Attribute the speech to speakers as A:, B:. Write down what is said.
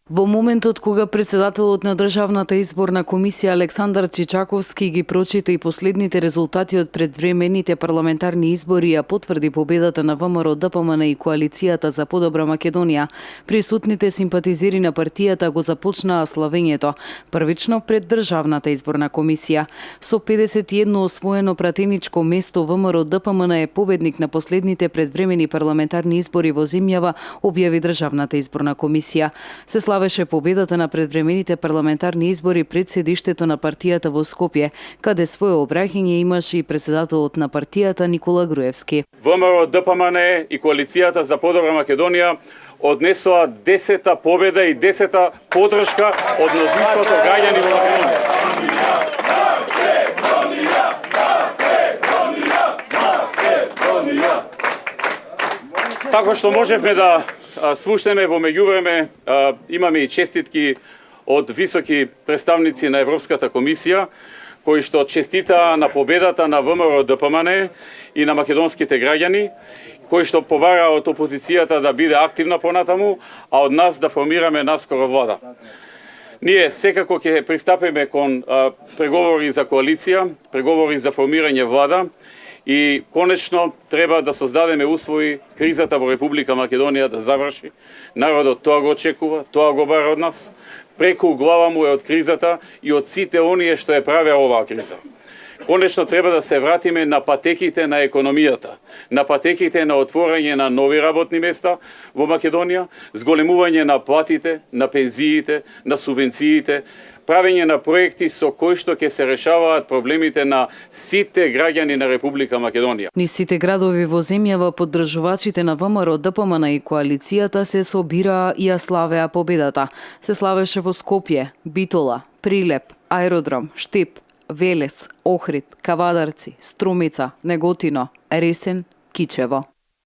A: Во моментот кога председателот на Државната изборна комисија Александар Чичаковски ги прочита и последните резултати од предвремените парламентарни избори ја потврди победата на ВМРО, ДПМН и коалицијата за подобра Македонија, присутните симпатизери на партијата го започнаа славењето, првично пред Државната изборна комисија. Со 51 освоено пратеничко место ВМРО ДПМН е победник на последните предвремени парламентарни избори во земјава, објави Државната изборна комисија. Се славеше победата на предвремените парламентарни избори пред седиштето на партијата во Скопје, каде свое обраќање имаше и председателот на партијата Никола Груевски.
B: ВМРО, ДПМН и коалицијата за подобра Македонија однесоа 10-та победа и 10-та поддршка од мнозинството граѓани во Македонија. Така што можевме да слушнеме во меѓувреме, имаме и честитки од високи представници на Европската комисија, кои што честитаа на победата на ВМРО ДПМН и на македонските граѓани, кои што побараа од опозицијата да биде активна понатаму, а од нас да формираме наскоро влада. Ние секако ќе пристапиме кон преговори за коалиција, преговори за формирање влада, и конечно треба да создадеме услови кризата во Република Македонија да заврши. Народот тоа го очекува, тоа го бара од нас. Преку глава му е од кризата и од сите оние што е правеа оваа криза. Конечно треба да се вратиме на патеките на економијата, на патеките на отворање на нови работни места во Македонија, зголемување на платите, на пензиите, на субвенциите, правење на проекти со кои што ќе се решаваат проблемите на сите граѓани на Република Македонија.
A: Низ сите градови во земјава поддржувачите на ВМРО, ДПМН и коалицијата се собираа и ја славеа победата. Се славеше во Скопје, Битола, Прилеп, Аеродром, Штип, Велес, Охрид, Кавадарци, Струмица, Неготино, Ресен, Кичево.